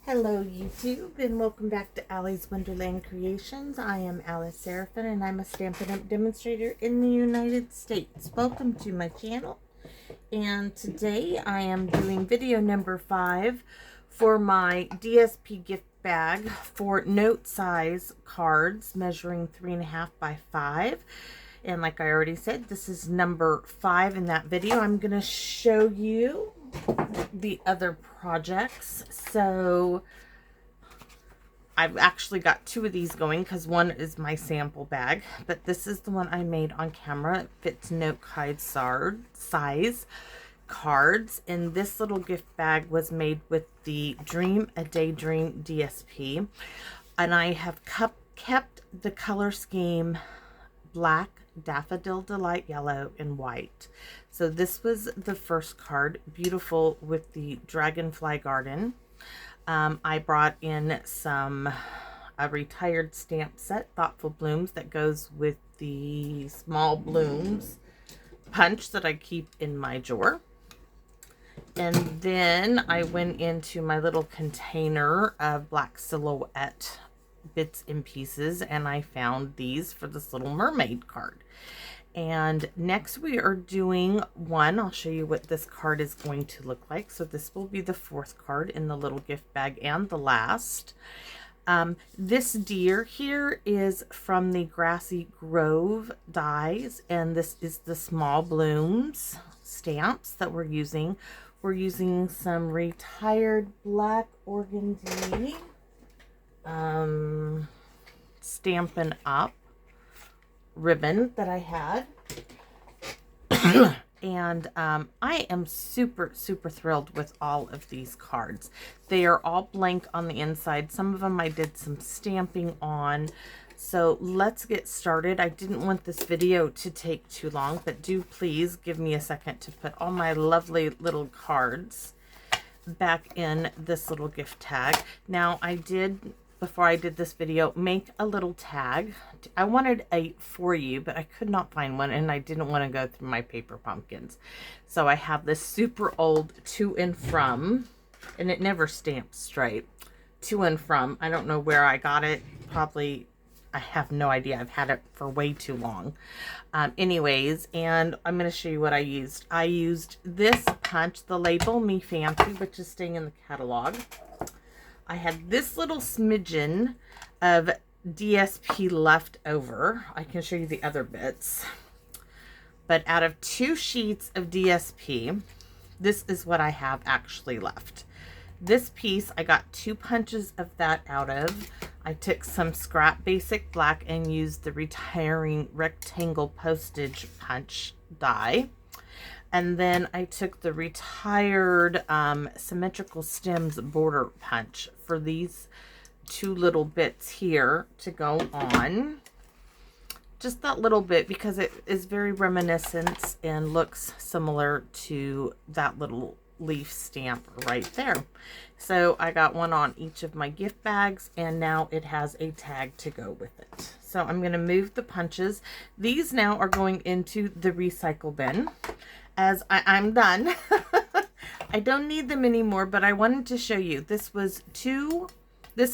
Hello YouTube, and welcome back to Allie's Wonderland Creations. I am Alice Seraphin, and I'm a Stampin' Up! Demonstrator in the United States. Welcome to my channel, and today I am doing video number 5 for my DSP gift bag for note size cards measuring 3.5 by 5. And like I already said, this is number 5 in that video. I'm going to show you the other projects. So I've actually got 2 of these going because one is my sample bag, but this is the one I made on camera. It fits note card size cards, and this little gift bag was made with the Dream a Daydream DSP, and I have kept the color scheme black, Daffodil Delight Yellow, and white. So this was the first card, beautiful with the Dragonfly Garden. I brought in a retired stamp set, Thoughtful Blooms, that goes with the small blooms punch that I keep in my drawer. And then I went into my little container of black silhouette bits and pieces, and I found these for this Little Mermaid card. And next we are doing one. I'll show you what this card is going to look like. So this will be the 4th card in the little gift bag and the last. This deer here is from the Grassy Grove dies, and this is the small blooms stamps that we're using. We're using some retired black organdy Stampin' Up! Ribbon that I had. And I am super thrilled with all of these cards. They are all blank on the inside. Some of them I did some stamping on. So let's get started. I didn't want this video to take too long, but do please give me a second to put all my lovely little cards back in this little gift tag. Now I did, before I did this video, make a little tag. I wanted a for you, but I could not find one, and I didn't want to go through my paper pumpkins. So I have this super old To and From, and it never stamps straight. To and From. I don't know where I got it. Probably, I have no idea. I've had it for way too long. Anyways, and I'm going to show you what I used. I used this punch, the Label Me Fancy, which is staying in the catalog. I had this little smidgen of DSP left over. I can show you the other bits. But out of 2 sheets of DSP, this is what I have actually left. This piece, I got 2 punches of that out of. I took some scrap basic black and used the retiring rectangle postage punch die. And then I took the retired symmetrical stems border punch for these 2 little bits here to go on. Just that little bit, because it is very reminiscent and looks similar to that little leaf stamp right there. So I got one on each of my gift bags, and now it has a tag to go with it. So I'm going to move the punches. These now are going into the recycle bin, as I'm done. I don't need them anymore, but I wanted to show you. This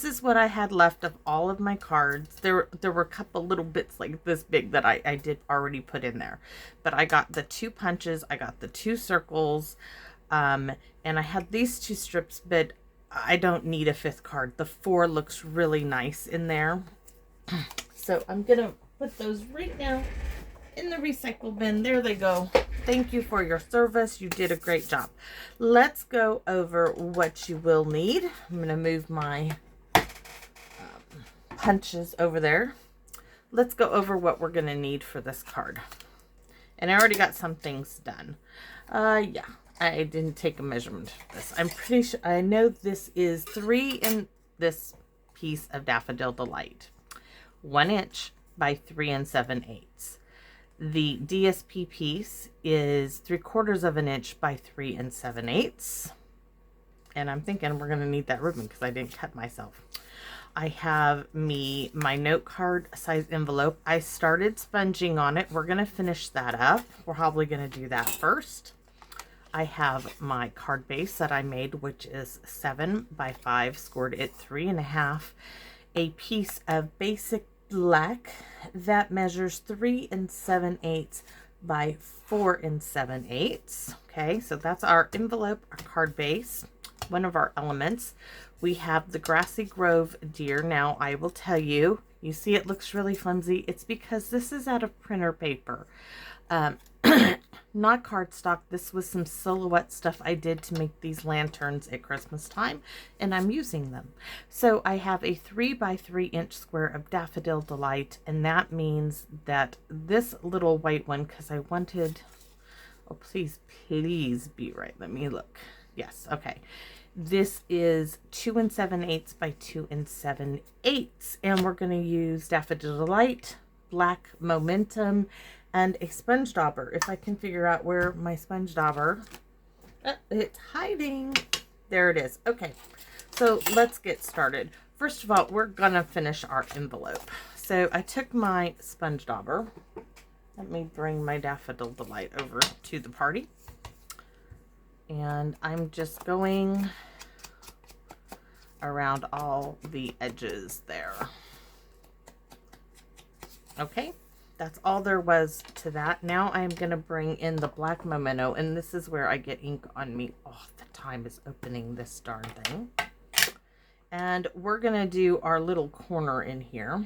is what I had left of all of my cards. There were a couple little bits like this big that I did already put in there. But I got the 2 punches, I got the 2 circles, and I had these 2 strips, but I don't need a 5th card. The 4 looks really nice in there. So I'm going to put those right now in the recycle bin. There they go. Thank you for your service. You did a great job. Let's go over what you will need. I'm going to move my punches over there. Let's go over what we're going to need for this card. And I already got some things done. Yeah, I didn't take a measurement of this. I'm pretty sure, I know this is 3 in this piece of Daffodil Delight. 1 inch by 3 7/8. The DSP piece is 3/4 of an inch by 3 7/8. And I'm thinking we're going to need that ribbon because I didn't cut myself. I have my note card size envelope. I started sponging on it. We're going to finish that up. We're probably going to do that first. I have my card base that I made, which is 7 by 5, scored at 3.5. A piece of basic black that measures 3 7/8 by 4 7/8. Okay, so that's our envelope, our card base, one of our elements. We have the Grassy Grove deer. Now, I will tell you, you see it looks really flimsy. It's because this is out of printer paper. Not cardstock. This was some silhouette stuff I did to make these lanterns at Christmas time, and I'm using them. So I have a 3 by 3 inch square of Daffodil Delight, and that means that this little white one, because I wanted, oh, please be right. Let me look. Yes, okay. This is 2 7/8 by 2 7/8, and we're going to use Daffodil Delight, Black Momentum, and a sponge dauber. If I can figure out where my sponge dauber, it's hiding. There it is. Okay, so let's get started. First of all, we're gonna finish our envelope. So I took my sponge dauber. Let me bring my Daffodil Delight over to the party. And I'm just going around all the edges there. Okay. That's all there was to that. Now I'm going to bring in the black memento, and this is where I get ink on me. Oh, the time is opening this darn thing. And we're going to do our little corner in here.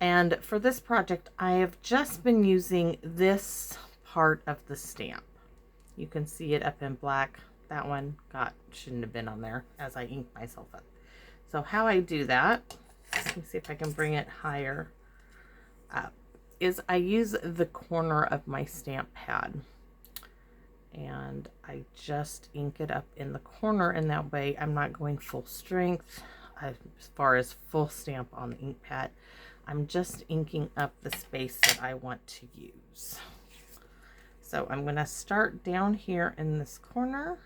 And for this project, I have just been using this part of the stamp. You can see it up in black. That one shouldn't have been on there as I inked myself up. So how I do that, let me see if I can bring it higher up, is I use the corner of my stamp pad and I just ink it up in the corner, and that way I'm not going full strength as far as full stamp on the ink pad. I'm just inking up the space that I want to use. So I'm going to start down here in this corner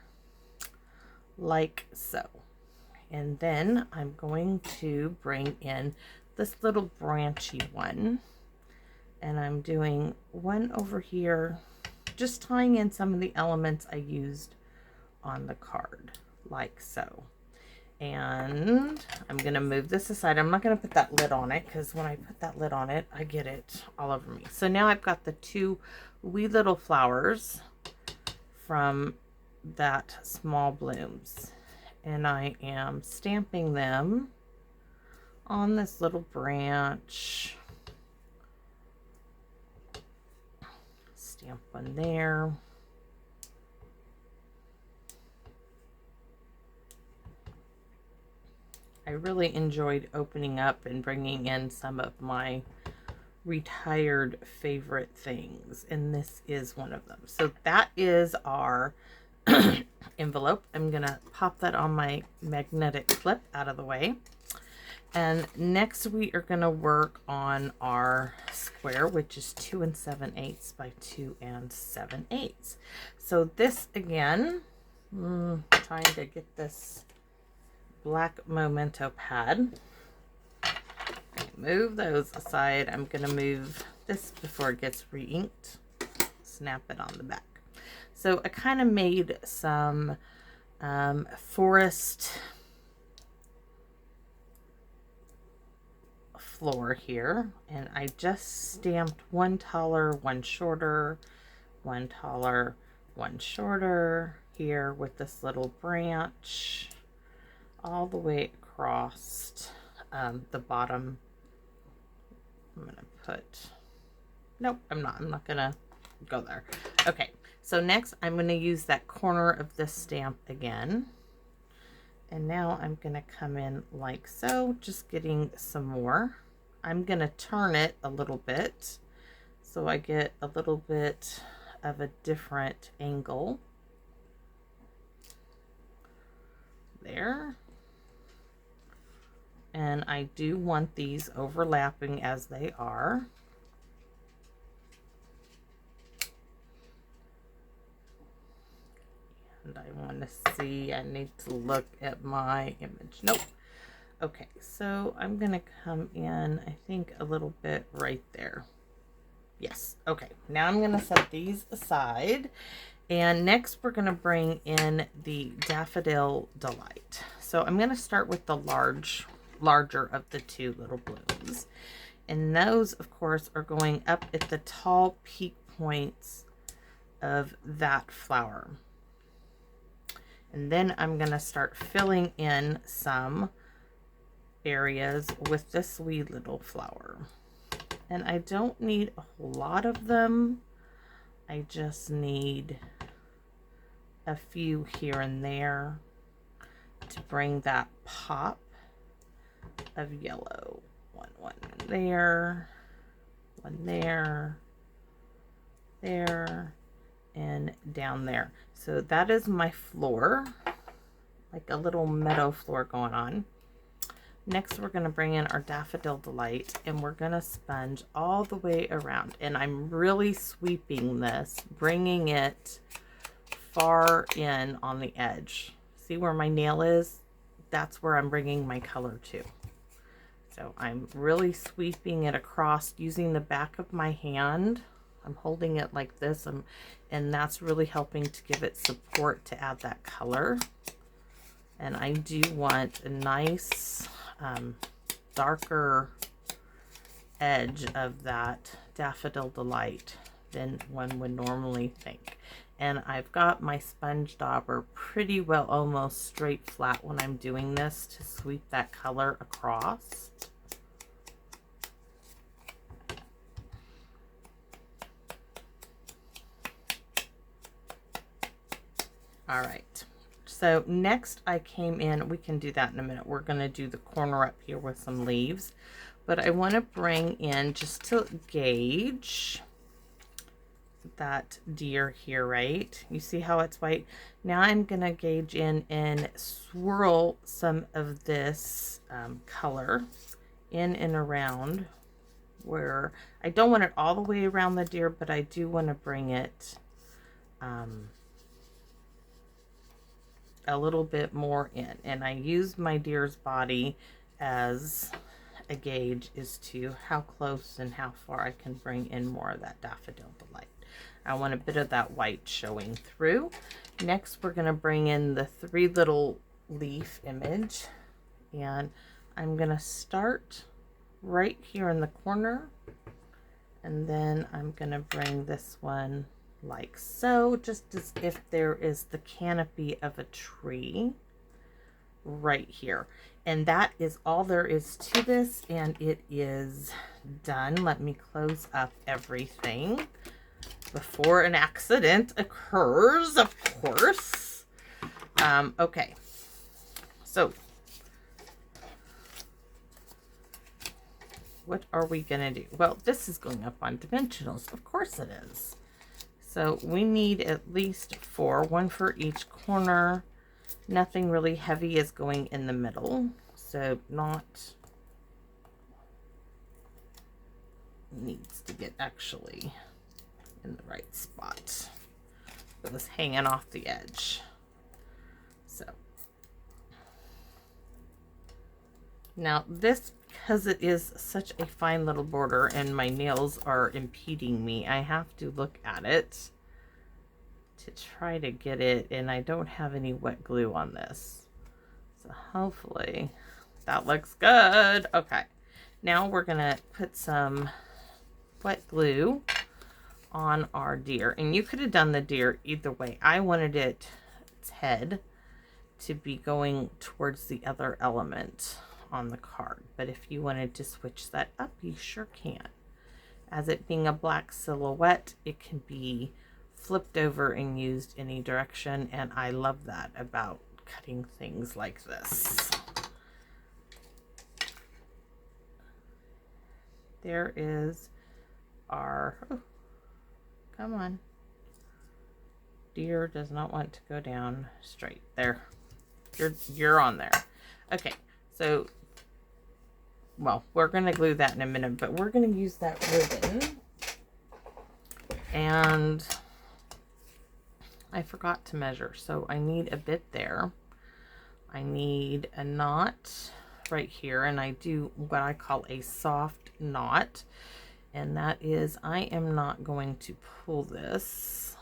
like so, and then I'm going to bring in this little branchy one. And I'm doing one over here, just tying in some of the elements I used on the card, like so. And I'm going to move this aside. I'm not going to put that lid on it, because when I put that lid on it, I get it all over me. So now I've got the 2 wee little flowers from that Small Blooms. And I am stamping them on this little branch. Stamp one there. I really enjoyed opening up and bringing in some of my retired favorite things, and this is one of them. So that is our envelope. I'm gonna pop that on my magnetic clip out of the way. And next we are going to work on our square, which is 2 7/8 by 2 7/8. So this again, trying to get this black memento pad. Move those aside. I'm going to move this before it gets re-inked. Snap it on the back. So I kind of made some forest floor here, and I just stamped one taller, one shorter, one taller, one shorter here with this little branch all the way across the bottom. I'm gonna put, nope, I'm not gonna go there. Okay, so next I'm gonna use that corner of this stamp again. And now I'm going to come in like so, just getting some more. I'm going to turn it a little bit so I get a little bit of a different angle. There. And I do want these overlapping as they are. And I want to see, I need to look at my image. Nope. Okay, so I'm going to come in, I think, a little bit right there. Yes. Okay, now I'm going to set these aside. And next we're going to bring in the Daffodil Delight. So I'm going to start with the larger of the two little blooms. And those, of course, are going up at the tall peak points of that flower. And then I'm going to start filling in some areas with this wee little flower. And I don't need a whole lot of them. I just need a few here and there to bring that pop of yellow. One there, one there, there, and down there. So that is my floor, like a little meadow floor going on. Next, we're going to bring in our Daffodil Delight, and we're going to sponge all the way around. And I'm really sweeping this, bringing it far in on the edge. See where my nail is? That's where I'm bringing my color to. So I'm really sweeping it across using the back of my hand. I'm holding it like this, and that's really helping to give it support to add that color. And I do want a nice darker edge of that Daffodil Delight than one would normally think. And I've got my sponge dauber pretty well almost straight flat when I'm doing this to sweep that color across. All right. So next I came in, we can do that in a minute. We're going to do the corner up here with some leaves, but I want to bring in just to gauge that deer here, right? You see how it's white? Now I'm going to gauge in and swirl some of this color in and around where I don't want it all the way around the deer, but I do want to bring it a little bit more in. And I use my deer's body as a gauge as to how close and how far I can bring in more of that Daffodil Delight. I want a bit of that white showing through. Next, we're going to bring in the three little leaf image, and I'm going to start right here in the corner, and then I'm going to bring this one like so, just as if there is the canopy of a tree right here. And that is all there is to this, and it is done. Let me close up everything before an accident occurs, of course. Okay, so what are we gonna do? Well, this is going up on dimensionals, of course it is. So we need at least 4, one for each corner. Nothing really heavy is going in the middle, so not needs to get actually in the right spot. It was hanging off the edge. So now this, because it is such a fine little border and my nails are impeding me, I have to look at it to try to get it, and I don't have any wet glue on this. So hopefully that looks good. Okay, now we're gonna put some wet glue on our deer, and you could have done the deer either way. I wanted its head to be going towards the other element on the card, but if you wanted to switch that up, you sure can. As it being a black silhouette, it can be flipped over and used any direction, and I love that about cutting things like this. There is our, oh, come on. Deer does not want to go down straight. There. You're on there. Okay, so, well, we're going to glue that in a minute, but we're going to use that ribbon. And I forgot to measure, so I need a bit there. I need a knot right here, and I do what I call a soft knot. And that is, I am not going to pull this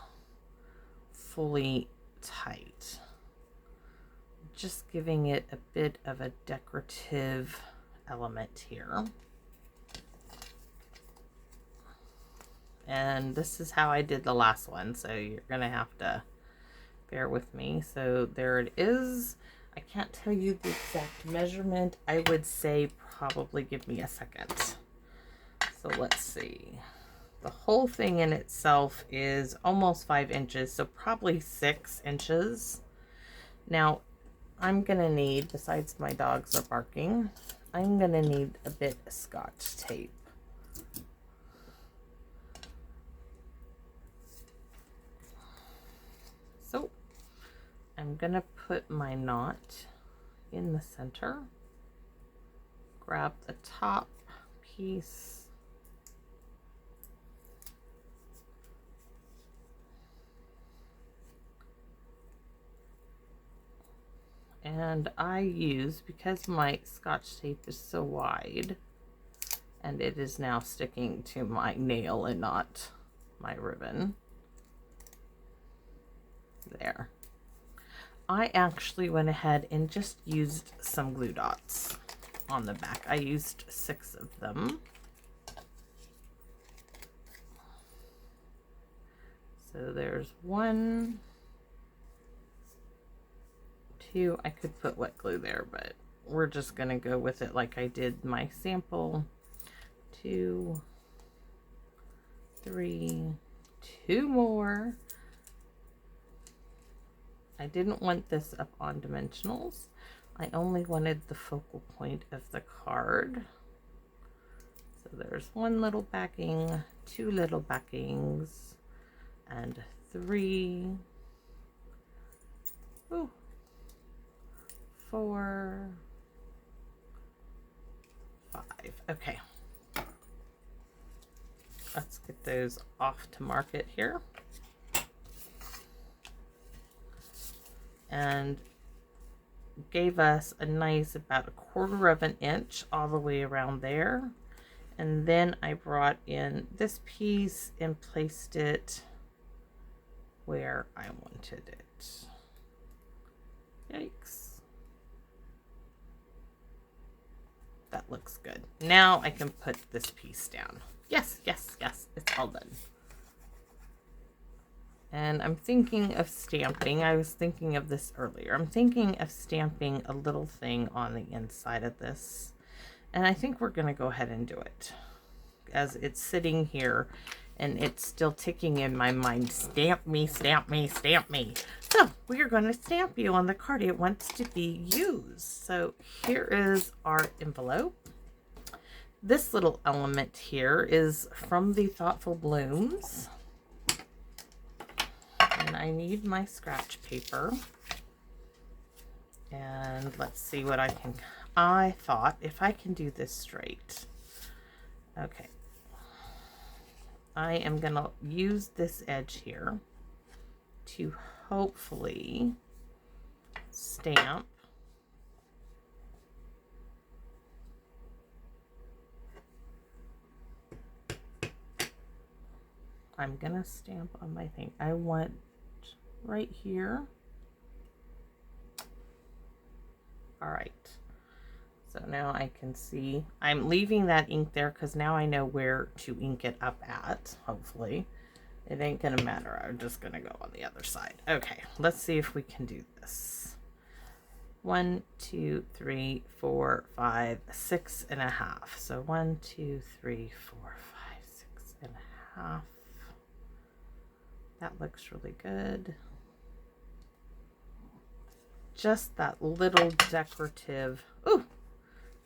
fully tight. Just giving it a bit of a decorative element here. And this is how I did the last one, so you're gonna have to bear with me. So there it is. I can't tell you the exact measurement. I would say probably give me a second. So let's see. The whole thing in itself is almost 5 inches, so probably 6 inches. Now, I'm gonna need, besides my dogs are barking, I'm gonna need a bit of Scotch tape. So I'm gonna put my knot in the center, grab the top piece, and I use, because my Scotch tape is so wide and it is now sticking to my nail and not my ribbon. There. I actually went ahead and just used some glue dots on the back. I used 6 of them. So there's 1, 2. I could put wet glue there, but we're just gonna go with it like I did my sample. 2, 3, 2 more. I didn't want this up on dimensionals. I only wanted the focal point of the card. So there's 1 little backing, 2 little backings, and 3, 4, 5. Okay. Let's get those off to market here. And gave us a nice about 1/4 of an inch all the way around there. And then I brought in this piece and placed it where I wanted it. Yikes. That looks good. Now I can put this piece down. Yes, yes, yes, it's all done. And I'm thinking of stamping. I was thinking of this earlier. I'm thinking of stamping a little thing on the inside of this. And I think we're going to go ahead and do it. As it's sitting here and it's still ticking in my mind. Stamp me, stamp me, stamp me. So we are going to stamp you on the card. It wants to be used. So here is our envelope. This little element here is from the Thoughtful Blooms. And I need my scratch paper. And let's see what I can... I thought if I can do this straight. Okay. I am going to use this edge here to hopefully stamp. I'm going to stamp on my thing. I want right here. All right. So now I can see. I'm leaving that ink there because now I know where to ink it up at, hopefully. It ain't going to matter. I'm just going to go on the other side. Okay, let's see if we can do this. 1, 2, 3, 4, 5, 6.5. So 1, 2, 3, 4, 5, 6.5. That looks really good. Just that little decorative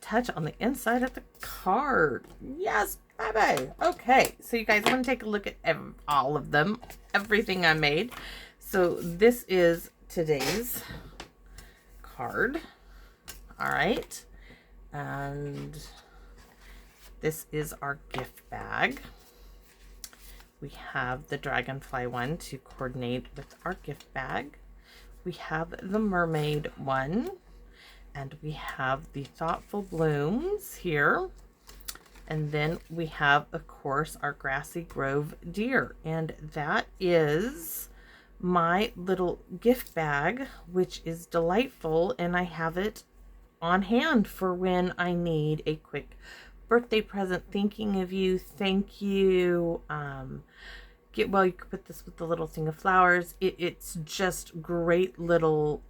touch on the inside of the card. Yes, baby. Okay, so you guys want to take a look at all of them, everything I made. So this is today's card. All right, and this is our gift bag. We have the dragonfly one to coordinate with our gift bag. We have the mermaid one, and we have the Thoughtful Blooms here. And then we have, of course, our Grassy Grove deer, and that is my little gift bag, which is delightful, and I have it on hand for when I need a quick birthday present. Thinking of you. Thank you. You could put this with the little thing of flowers. It's just great little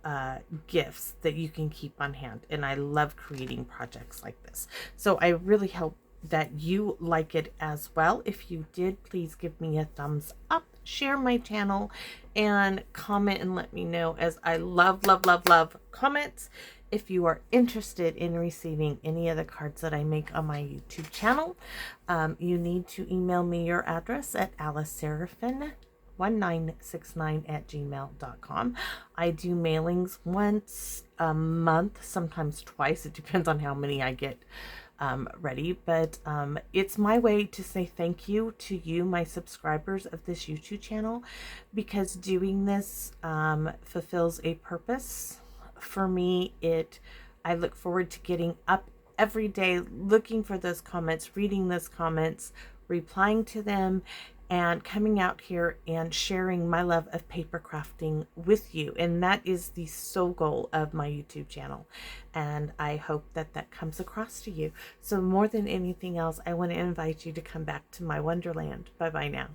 gifts that you can keep on hand, and I love creating projects like this. So I really hope that you like it as well. If you did, please give me a thumbs up, share my channel, and comment and let me know, as I love, love, love, love comments. If you are interested in receiving any of the cards that I make on my YouTube channel, you need to email me your address at aliceseraphin1969@gmail.com. I do mailings once a month, sometimes twice. It depends on how many I get ready, but it's my way to say thank you to you, my subscribers of this YouTube channel, because doing this fulfills a purpose for me. I look forward to getting up every day, looking for those comments, reading those comments, replying to them, and coming out here and sharing my love of paper crafting with you. And that is the sole goal of my YouTube channel, and I hope that that comes across to you. So more than anything else, I want to invite you to come back to my wonderland. Bye bye now.